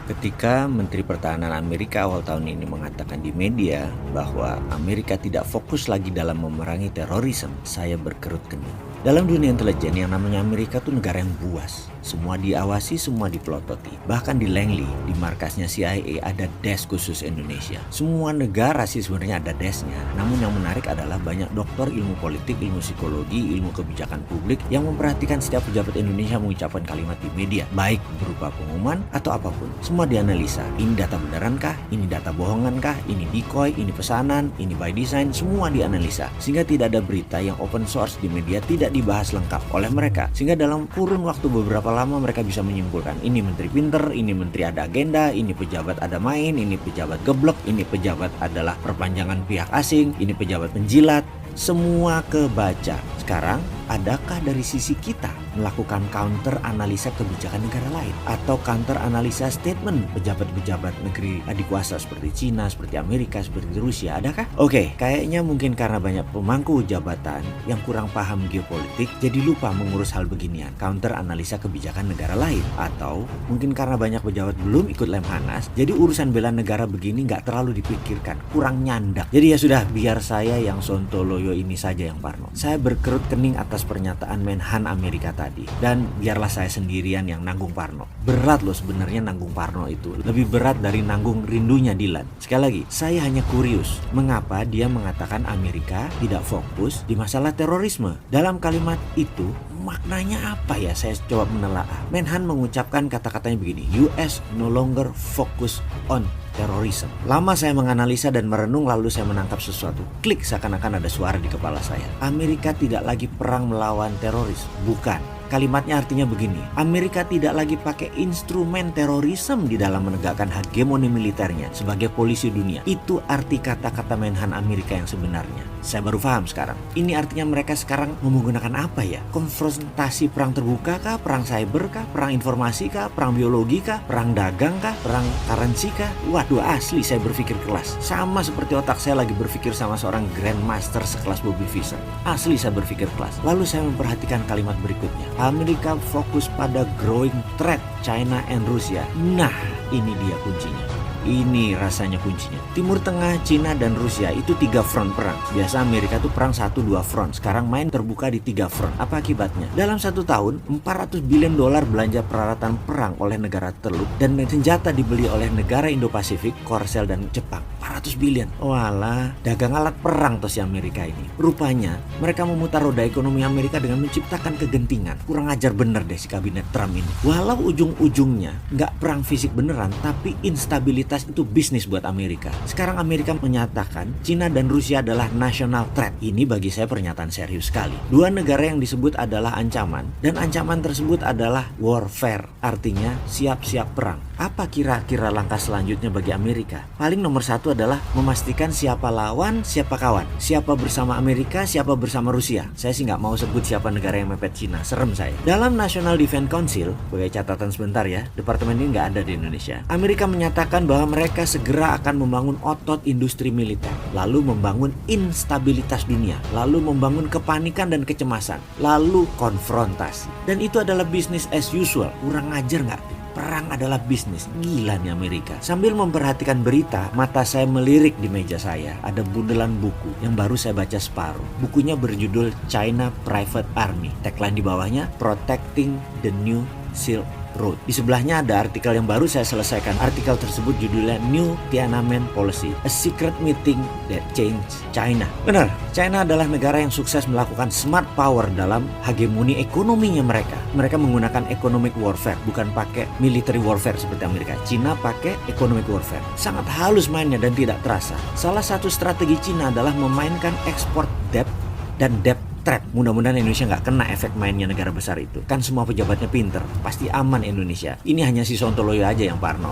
Ketika Menteri Pertahanan Amerika awal tahun ini mengatakan di media bahwa Amerika tidak fokus lagi dalam memerangi terorisme, saya berkerut kening. Dalam dunia intelijen yang namanya Amerika tuh negara yang buas. Semua diawasi, semua dipelototi. Bahkan di Langley, di markasnya CIA ada desk khusus Indonesia. Semua negara sih sebenarnya ada desknya. Namun yang menarik adalah banyak dokter ilmu politik, ilmu psikologi, ilmu kebijakan publik yang memperhatikan setiap pejabat Indonesia mengucapkan kalimat di media, baik berupa pengumuman atau apapun. Semua dianalisa. Ini data benerankah? Ini data bohongankah? Ini decoy? Ini pesanan? Ini by design? Semua dianalisa. Sehingga tidak ada berita yang open source di media tidak dibahas lengkap oleh mereka. Sehingga dalam kurun waktu beberapa lama mereka bisa menyimpulkan ini menteri pinter, ini menteri ada agenda, ini pejabat ada main, ini pejabat geblek, ini pejabat adalah perpanjangan pihak asing, ini pejabat penjilat. Semua kebaca. Sekarang, adakah dari sisi kita melakukan counter analisa kebijakan negara lain? Atau counter analisa statement pejabat-pejabat negeri adikuasa seperti Cina, seperti Amerika, seperti Rusia? Adakah? Oke, kayaknya mungkin karena banyak pemangku jabatan yang kurang paham geopolitik, jadi lupa mengurus hal beginian. Counter analisa kebijakan negara lain. Atau mungkin karena banyak pejabat belum ikut Lemhanas, jadi urusan bela negara begini nggak terlalu dipikirkan. Kurang nyandak. Jadi ya sudah, biar saya yang sontoloyo ini saja yang parno. Saya berkerut kening atas pernyataan Menhan Amerika tadi. Dan biarlah saya sendirian yang nanggung parno. Berat loh sebenarnya nanggung parno itu. Lebih berat dari nanggung rindunya Dilan. Sekali lagi, saya hanya kurius. Mengapa dia mengatakan Amerika tidak fokus di masalah terorisme? Dalam kalimat itu, maknanya apa ya? Saya coba menelaah. Menhan mengucapkan kata-katanya begini, US no longer focus on terorisme. Lama saya menganalisa dan merenung, lalu saya menangkap sesuatu. Klik, seakan-akan ada suara di kepala saya. Amerika tidak lagi perang melawan teroris. Bukan. Kalimatnya artinya begini, Amerika tidak lagi pakai instrumen terorisme di dalam menegakkan hegemoni militernya sebagai polisi dunia. Itu arti kata-kata Menhan Amerika yang sebenarnya. Saya baru paham sekarang. Ini artinya mereka sekarang menggunakan apa ya? Konfrontasi perang terbuka kah? Perang cyber kah? Perang informasi kah? Perang biologi kah? Perang dagang kah? Perang currency kah? Waduh, asli saya berpikir kelas. Sama seperti otak saya lagi berpikir sama seorang grandmaster sekelas Bobby Fischer. Asli saya berpikir kelas. Lalu saya memperhatikan kalimat berikutnya. Amerika fokus pada growing threat China and Rusia. Nah, ini dia kuncinya. Ini rasanya kuncinya. Timur Tengah, Cina, dan Rusia itu 3 front perang. Biasa Amerika tuh perang 1-2 front. Sekarang main terbuka di 3 front. Apa akibatnya? Dalam 1 tahun, $400 billion belanja peralatan perang oleh negara teluk dan senjata dibeli oleh negara Indo-Pasifik, Korsel, dan Jepang. 400 billion. Walah, dagang alat perang tuh si Amerika ini. Rupanya, mereka memutar roda ekonomi Amerika dengan menciptakan kegentingan. Kurang ajar bener deh si kabinet Trump ini. Walau ujung-ujungnya nggak perang fisik beneran, tapi instabilitas itu bisnis buat Amerika. Sekarang Amerika menyatakan Cina dan Rusia adalah national threat. Ini bagi saya pernyataan serius sekali. Dua negara yang disebut adalah ancaman, dan ancaman tersebut adalah warfare. Artinya siap-siap perang. Apa kira-kira langkah selanjutnya bagi Amerika? Paling nomor 1 adalah memastikan siapa lawan, siapa kawan. Siapa bersama Amerika, siapa bersama Rusia. Saya sih nggak mau sebut siapa negara yang mepet Cina. Serem saya. Dalam National Defense Council, sebagai catatan sebentar ya, departemen ini nggak ada di Indonesia. Amerika menyatakan bahwa mereka segera akan membangun otot industri militer. Lalu membangun instabilitas dunia. Lalu membangun kepanikan dan kecemasan. Lalu konfrontasi. Dan itu adalah business as usual. Kurang ajar nggak? Perang adalah bisnis. Gila nih Amerika. Sambil memperhatikan berita, mata saya melirik di meja saya. Ada bundelan buku yang baru saya baca separuh. Bukunya berjudul China Private Army. Tagline di bawahnya, Protecting the New Silk Road. Di sebelahnya ada artikel yang baru saya selesaikan. Artikel tersebut judulnya New Tiananmen Policy, A Secret Meeting That Changed China. Benar, China adalah negara yang sukses melakukan smart power dalam hegemoni ekonominya mereka. Mereka menggunakan economic warfare, bukan pakai military warfare seperti Amerika. China pakai economic warfare. Sangat halus mainnya dan tidak terasa. Salah satu strategi China adalah memainkan export debt dan debt trap. Mudah-mudahan Indonesia nggak kena efek mainnya negara besar itu. Kan semua pejabatnya pinter, pasti aman Indonesia. Ini hanya si Sontoloyo aja yang parno.